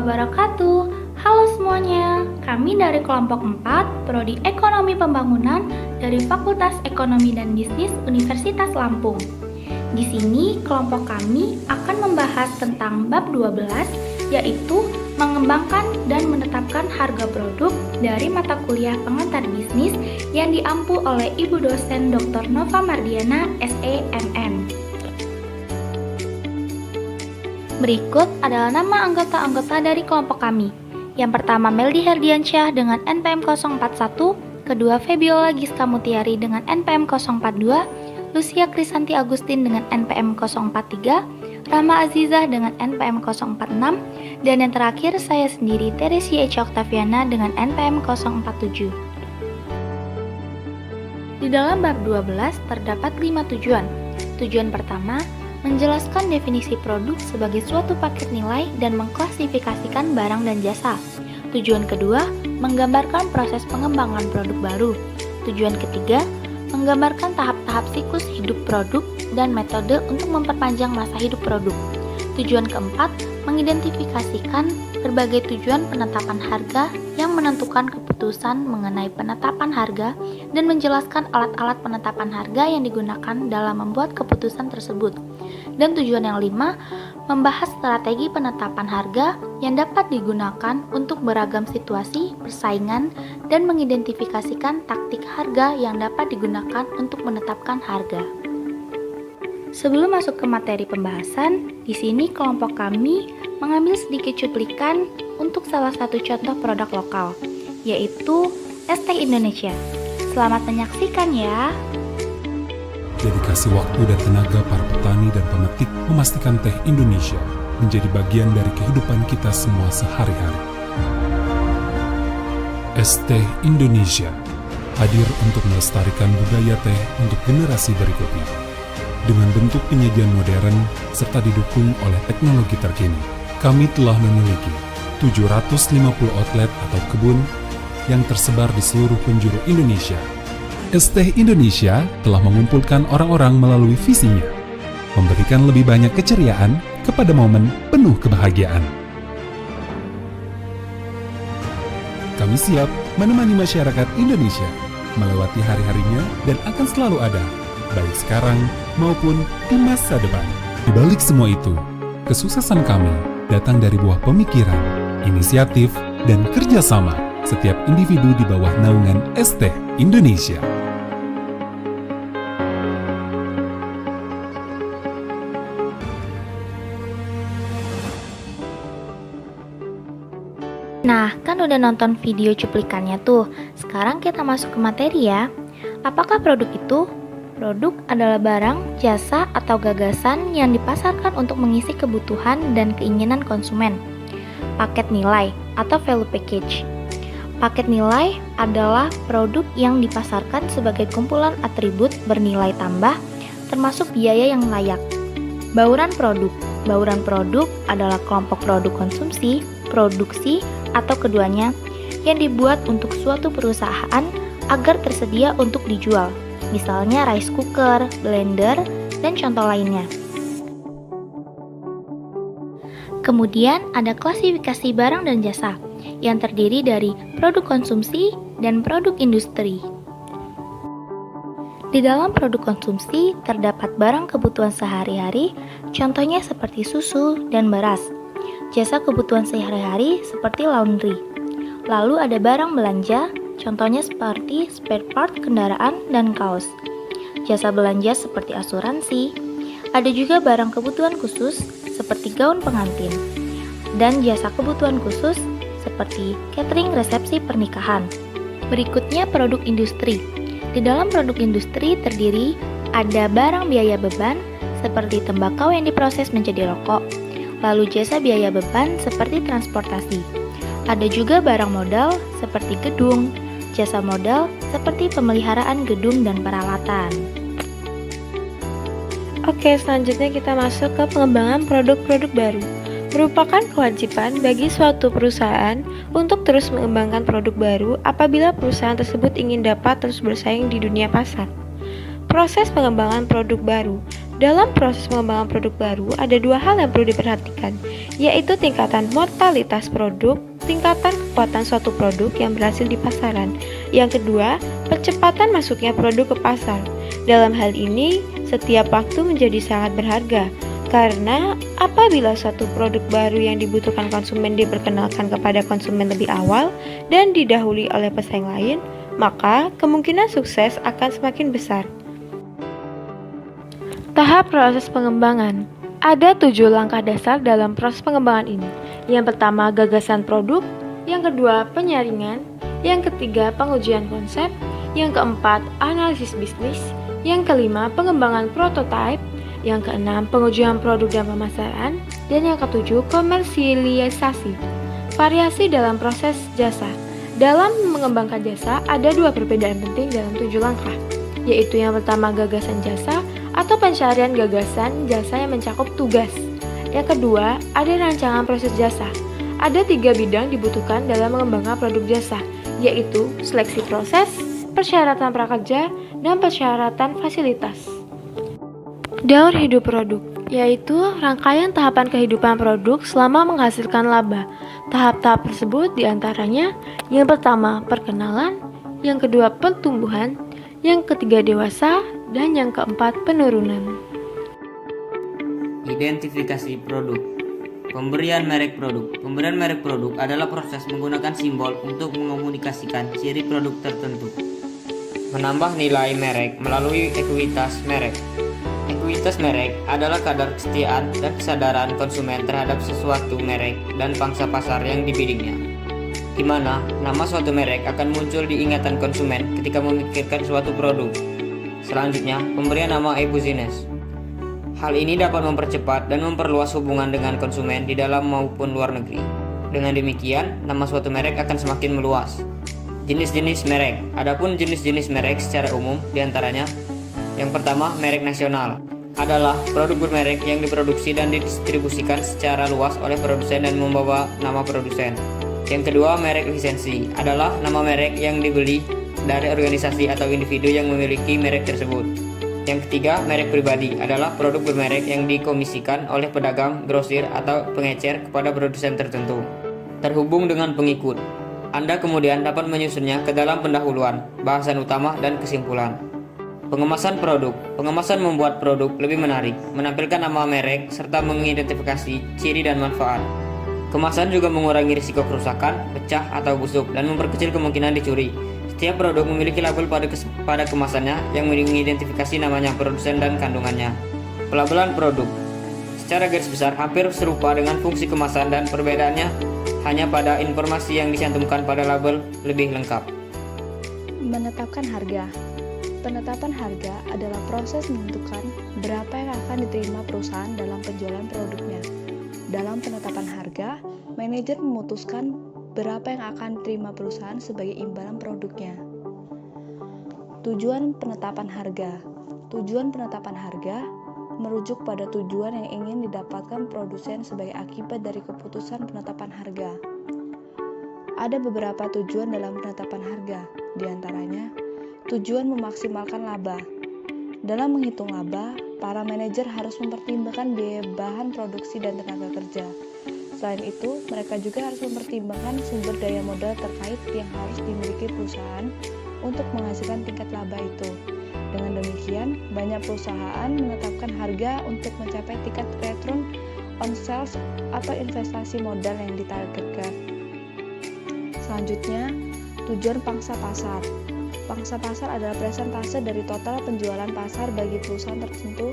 wabarakatuh. Halo semuanya, kami dari kelompok 4, Prodi Ekonomi Pembangunan dari Fakultas Ekonomi dan Bisnis Universitas Lampung. Di sini kelompok kami akan membahas tentang bab 12, yaitu mengembangkan dan menetapkan harga produk dari mata kuliah pengantar bisnis yang diampu oleh Ibu dosen Dr. Nova Mardiana, SEMM. Berikut adalah nama anggota-anggota dari kelompok kami. Yang pertama Meldi Herdiansyah dengan NPM 041, kedua Febiola Giska Mutiari dengan NPM 042, Lucia Krisanti Agustin dengan NPM 043, Rahma Azizah dengan NPM 046, dan yang terakhir saya sendiri Teresia Echa Octaviana dengan NPM 047. Di dalam bab 12 terdapat 5 tujuan. Tujuan pertama, menjelaskan definisi produk sebagai suatu paket nilai dan mengklasifikasikan barang dan jasa. Tujuan kedua, menggambarkan proses pengembangan produk baru. Tujuan ketiga, menggambarkan tahap-tahap siklus hidup produk dan metode untuk memperpanjang masa hidup produk. Tujuan keempat, mengidentifikasikan berbagai tujuan penetapan harga yang menentukan keputusan mengenai penetapan harga dan menjelaskan alat-alat penetapan harga yang digunakan dalam membuat keputusan tersebut. Dan tujuan yang 5, membahas strategi penetapan harga yang dapat digunakan untuk beragam situasi, persaingan, dan mengidentifikasikan taktik harga yang dapat digunakan untuk menetapkan harga. Sebelum masuk ke materi pembahasan, di sini kelompok kami mengambil sedikit cuplikan untuk salah satu contoh produk lokal, yaitu es teh Indonesia. Selamat menyaksikan ya! Dedikasi waktu dan tenaga para petani dan pemetik memastikan teh Indonesia menjadi bagian dari kehidupan kita semua sehari-hari. Es teh Indonesia hadir untuk melestarikan budaya teh untuk generasi berikutnya. Dengan bentuk penyajian modern serta didukung oleh teknologi terkini, kami telah memiliki 750 outlet atau kebun yang tersebar di seluruh penjuru Indonesia. Es teh Indonesia telah mengumpulkan orang-orang melalui visinya, memberikan lebih banyak keceriaan kepada momen penuh kebahagiaan. Kami siap menemani masyarakat Indonesia melewati hari-harinya dan akan selalu ada, baik sekarang maupun di masa depan. Di balik semua itu, kesuksesan kami datang dari buah pemikiran, inisiatif, dan kerjasama setiap individu di bawah naungan Es teh Indonesia. Nah, kan udah nonton video cuplikannya tuh. Sekarang kita masuk ke materi ya. Apakah produk itu? Produk adalah barang, jasa, atau gagasan yang dipasarkan untuk mengisi kebutuhan dan keinginan konsumen. Paket nilai atau value package. Paket nilai adalah produk yang dipasarkan sebagai kumpulan atribut bernilai tambah, termasuk biaya yang layak. Bauran produk. Bauran produk adalah kelompok produk konsumsi, produksi, atau keduanya yang dibuat untuk suatu perusahaan agar tersedia untuk dijual. Misalnya rice cooker, blender, dan contoh lainnya. Kemudian ada klasifikasi barang dan jasa yang terdiri dari produk konsumsi dan produk industri. Di dalam produk konsumsi terdapat barang kebutuhan sehari-hari, contohnya seperti susu dan beras. Jasa kebutuhan sehari-hari seperti laundry. Lalu ada barang belanja, contohnya seperti spare part kendaraan dan kaos. Jasa belanja seperti asuransi. Ada juga barang kebutuhan khusus seperti gaun pengantin. Dan jasa kebutuhan khusus seperti catering resepsi pernikahan. Berikutnya produk industri. Di dalam produk industri terdiri ada barang biaya beban seperti tembakau yang diproses menjadi rokok. Lalu jasa biaya beban seperti transportasi. Ada juga barang modal seperti gedung, jasa modal seperti pemeliharaan gedung dan peralatan. Oke, selanjutnya kita masuk ke pengembangan produk-produk baru. Merupakan kewajiban bagi suatu perusahaan untuk terus mengembangkan produk baru apabila perusahaan tersebut ingin dapat terus bersaing di dunia pasar. Proses pengembangan produk baru Dalam proses pengembangan produk baru, ada dua hal yang perlu diperhatikan, yaitu tingkatan mortalitas produk, tingkatan kekuatan suatu produk yang berhasil di pasaran. Yang kedua, percepatan masuknya produk ke pasar. Dalam hal ini, setiap waktu menjadi sangat berharga, karena apabila suatu produk baru yang dibutuhkan konsumen diperkenalkan kepada konsumen lebih awal dan didahului oleh pesaing lain, maka kemungkinan sukses akan semakin besar. Tahap proses pengembangan. Ada 7 langkah dasar dalam proses pengembangan ini. Yang pertama, gagasan produk. Yang kedua, penyaringan. Yang ketiga, pengujian konsep. Yang keempat, analisis bisnis. Yang kelima, pengembangan prototipe. Yang keenam, pengujian produk dan pemasaran. Dan yang ketujuh, komersialisasi. Variasi dalam proses jasa. Dalam mengembangkan jasa, ada 2 perbedaan penting dalam 7 langkah, yaitu yang pertama, gagasan jasa atau pencarian gagasan jasa yang mencakup tugas. Yang kedua, ada rancangan proses jasa. Ada 3 bidang dibutuhkan dalam mengembangkan produk jasa, yaitu seleksi proses, persyaratan prakerja, dan persyaratan fasilitas. Daur hidup produk, yaitu rangkaian tahapan kehidupan produk selama menghasilkan laba. Tahap-tahap tersebut diantaranya, yang pertama perkenalan, yang kedua pertumbuhan, yang ketiga dewasa, dan yang keempat penurunan. Identifikasi produk. Pemberian merek produk. Pemberian merek produk adalah proses menggunakan simbol untuk mengomunikasikan ciri produk tertentu. Menambah nilai merek melalui ekuitas merek. Ekuitas merek adalah kadar kesetiaan dan kesadaran konsumen terhadap sesuatu merek dan pangsa pasar yang dibidiknya, di mana nama suatu merek akan muncul di ingatan konsumen ketika memikirkan suatu produk. Selanjutnya, pemberian nama e-business. Hal ini dapat mempercepat dan memperluas hubungan dengan konsumen di dalam maupun luar negeri. Dengan demikian, nama suatu merek akan semakin meluas. Jenis-jenis merek. Adapun jenis-jenis merek secara umum diantaranya, yang pertama, merek nasional adalah produk bermerek yang diproduksi dan didistribusikan secara luas oleh produsen dan membawa nama produsen. Yang kedua, merek lisensi adalah nama merek yang dibeli dari organisasi atau individu yang memiliki merek tersebut. Yang ketiga, merek pribadi adalah produk bermerek yang dikomisikan oleh pedagang, grosir, atau pengecer kepada produsen tertentu. Terhubung dengan pengikut. Anda kemudian dapat menyusunnya ke dalam pendahuluan, bahasan utama, dan kesimpulan. Pengemasan produk. Pengemasan membuat produk lebih menarik, menampilkan nama merek, serta mengidentifikasi ciri dan manfaat. Kemasan juga mengurangi risiko kerusakan, pecah, atau busuk, dan memperkecil kemungkinan dicuri. Setiap produk memiliki label pada kemasannya yang mengidentifikasi namanya, produsen, dan kandungannya. Pelabelan produk. Secara garis besar hampir serupa dengan fungsi kemasan dan perbedaannya hanya pada informasi yang dicantumkan pada label lebih lengkap. Menetapkan harga. Penetapan harga adalah proses menentukan berapa yang akan diterima perusahaan dalam penjualan produknya. Dalam penetapan harga, manajer memutuskan berapa yang akan diterima perusahaan sebagai imbalan produknya. Tujuan penetapan harga. Tujuan penetapan harga merujuk pada tujuan yang ingin didapatkan produsen sebagai akibat dari keputusan penetapan harga. Ada beberapa tujuan dalam penetapan harga, diantaranya tujuan memaksimalkan laba. Dalam menghitung laba, para manajer harus mempertimbangkan biaya bahan produksi dan tenaga kerja. Selain itu, mereka juga harus mempertimbangkan sumber daya modal terkait yang harus dimiliki perusahaan untuk menghasilkan tingkat laba itu. Dengan demikian, banyak perusahaan menetapkan harga untuk mencapai tingkat return on sales atau investasi modal yang ditargetkan. Selanjutnya, tujuan pangsa pasar. Pangsa pasar adalah persentase dari total penjualan pasar bagi perusahaan tertentu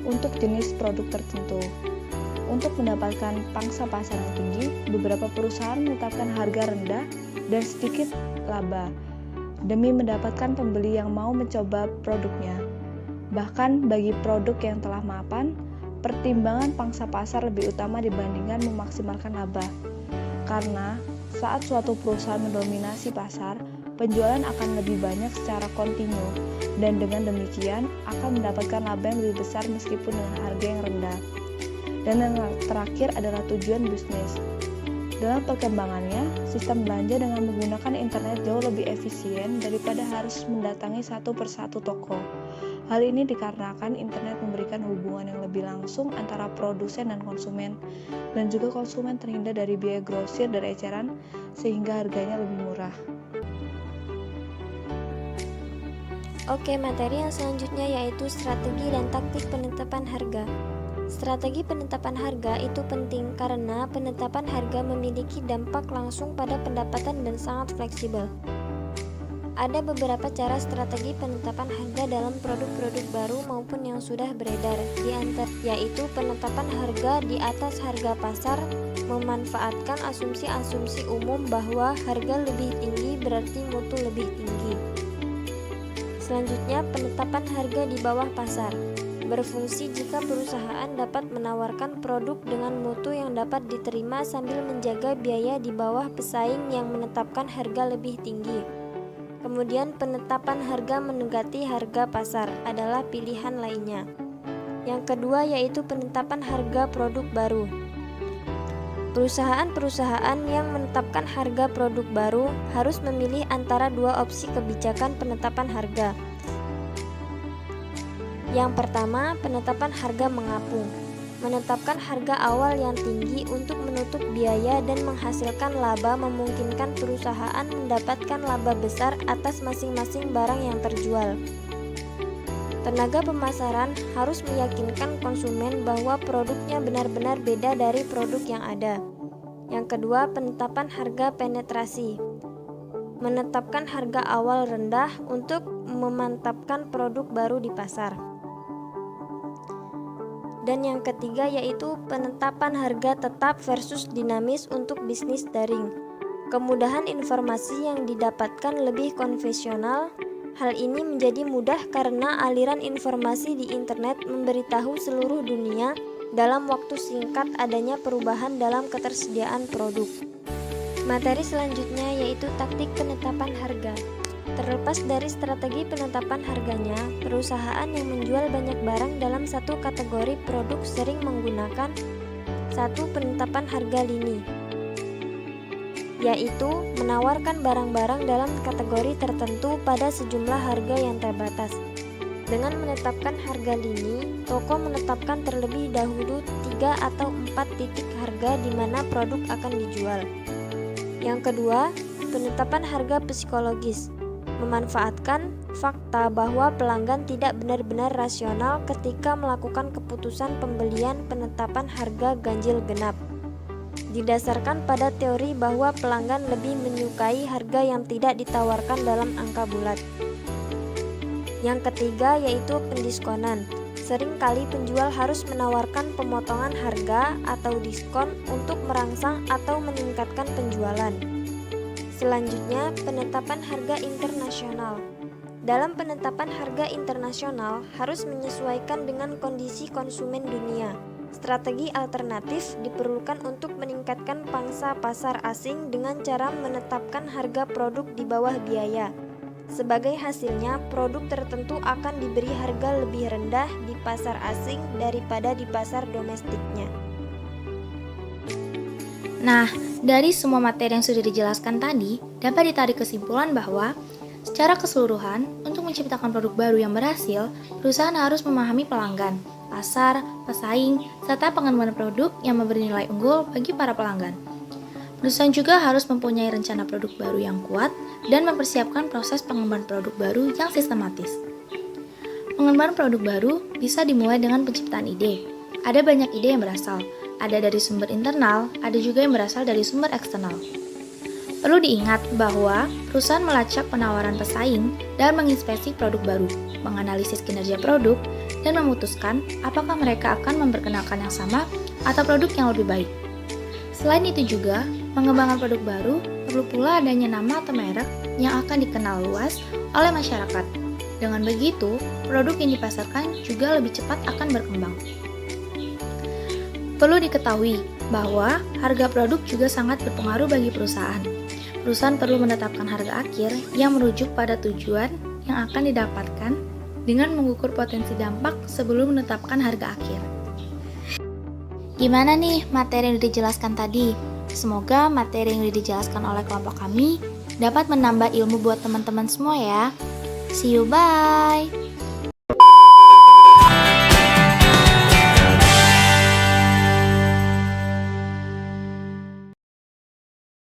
untuk jenis produk tertentu. Untuk mendapatkan pangsa pasar yang tinggi, beberapa perusahaan menetapkan harga rendah dan sedikit laba demi mendapatkan pembeli yang mau mencoba produknya. Bahkan bagi produk yang telah mapan, pertimbangan pangsa pasar lebih utama dibandingkan memaksimalkan laba. Karena saat suatu perusahaan mendominasi pasar, penjualan akan lebih banyak secara kontinu, dan dengan demikian akan mendapatkan laba yang lebih besar meskipun dengan harga yang rendah. Dan yang terakhir adalah tujuan bisnis. Dalam perkembangannya, sistem belanja dengan menggunakan internet jauh lebih efisien daripada harus mendatangi satu persatu toko. Hal ini dikarenakan internet memberikan hubungan yang lebih langsung antara produsen dan konsumen, dan juga konsumen terhindar dari biaya grosir dan eceran sehingga harganya lebih murah. Oke, materi yang selanjutnya yaitu strategi dan taktik penetapan harga. Strategi penetapan harga itu penting karena penetapan harga memiliki dampak langsung pada pendapatan dan sangat fleksibel. Ada beberapa cara strategi penetapan harga dalam produk-produk baru maupun yang sudah beredar, yaitu penetapan harga di atas harga pasar, memanfaatkan asumsi-asumsi umum bahwa harga lebih tinggi berarti mutu lebih tinggi. Selanjutnya, penetapan harga di bawah pasar berfungsi jika perusahaan dapat menawarkan produk dengan mutu yang dapat diterima sambil menjaga biaya di bawah pesaing yang menetapkan harga lebih tinggi. Kemudian, penetapan harga mendekati harga pasar adalah pilihan lainnya. Yang kedua yaitu penetapan harga produk baru. Perusahaan-perusahaan yang menetapkan harga produk baru harus memilih antara dua opsi kebijakan penetapan harga. Yang pertama, penetapan harga mengapung. Menetapkan harga awal yang tinggi untuk menutup biaya dan menghasilkan laba memungkinkan perusahaan mendapatkan laba besar atas masing-masing barang yang terjual. Tenaga pemasaran harus meyakinkan konsumen bahwa produknya benar-benar beda dari produk yang ada. Yang kedua, penetapan harga penetrasi. Menetapkan harga awal rendah untuk memantapkan produk baru di pasar. Dan yang ketiga yaitu penetapan harga tetap versus dinamis untuk bisnis daring. Kemudahan informasi yang didapatkan lebih konvensional. Hal ini menjadi mudah karena aliran informasi di internet memberitahu seluruh dunia dalam waktu singkat adanya perubahan dalam ketersediaan produk. Materi selanjutnya yaitu taktik penetapan harga. Terlepas dari strategi penetapan harganya, perusahaan yang menjual banyak barang dalam satu kategori produk sering menggunakan satu penetapan harga lini, yaitu menawarkan barang-barang dalam kategori tertentu pada sejumlah harga yang terbatas. Dengan menetapkan harga lini, toko menetapkan terlebih dahulu 3 atau 4 titik harga di mana produk akan dijual. Yang kedua, penetapan harga psikologis. Memanfaatkan fakta bahwa pelanggan tidak benar-benar rasional ketika melakukan keputusan pembelian penetapan harga ganjil genap. Didasarkan pada teori bahwa pelanggan lebih menyukai harga yang tidak ditawarkan dalam angka bulat. Yang ketiga yaitu pendiskonan. Seringkali penjual harus menawarkan pemotongan harga atau diskon untuk merangsang atau meningkatkan penjualan. Selanjutnya, penetapan harga internasional. Dalam penetapan harga internasional harus menyesuaikan dengan kondisi konsumen dunia. Strategi alternatif diperlukan untuk meningkatkan pangsa pasar asing dengan cara menetapkan harga produk di bawah biaya. Sebagai hasilnya, produk tertentu akan diberi harga lebih rendah di pasar asing daripada di pasar domestiknya. Nah, dari semua materi yang sudah dijelaskan tadi, dapat ditarik kesimpulan bahwa secara keseluruhan, untuk menciptakan produk baru yang berhasil, perusahaan harus memahami pelanggan, pasar, pesaing, serta pengembangan produk yang memberi nilai unggul bagi para pelanggan. Perusahaan juga harus mempunyai rencana produk baru yang kuat dan mempersiapkan proses pengembangan produk baru yang sistematis. Pengembangan produk baru bisa dimulai dengan penciptaan ide. Ada banyak ide yang berasal, ada dari sumber internal, ada juga yang berasal dari sumber eksternal. Perlu diingat bahwa perusahaan melacak penawaran pesaing dan menginspeksi produk baru, menganalisis kinerja produk, dan memutuskan apakah mereka akan memperkenalkan yang sama atau produk yang lebih baik. Selain itu juga, mengembangkan produk baru perlu pula adanya nama atau merek yang akan dikenal luas oleh masyarakat. Dengan begitu, produk yang dipasarkan juga lebih cepat akan berkembang. Perlu diketahui bahwa harga produk juga sangat berpengaruh bagi perusahaan. Perusahaan perlu menetapkan harga akhir yang merujuk pada tujuan yang akan didapatkan dengan mengukur potensi dampak sebelum menetapkan harga akhir. Gimana nih materi yang dijelaskan tadi? Semoga materi yang dijelaskan oleh kelompok kami dapat menambah ilmu buat teman-teman semua ya. See you, bye!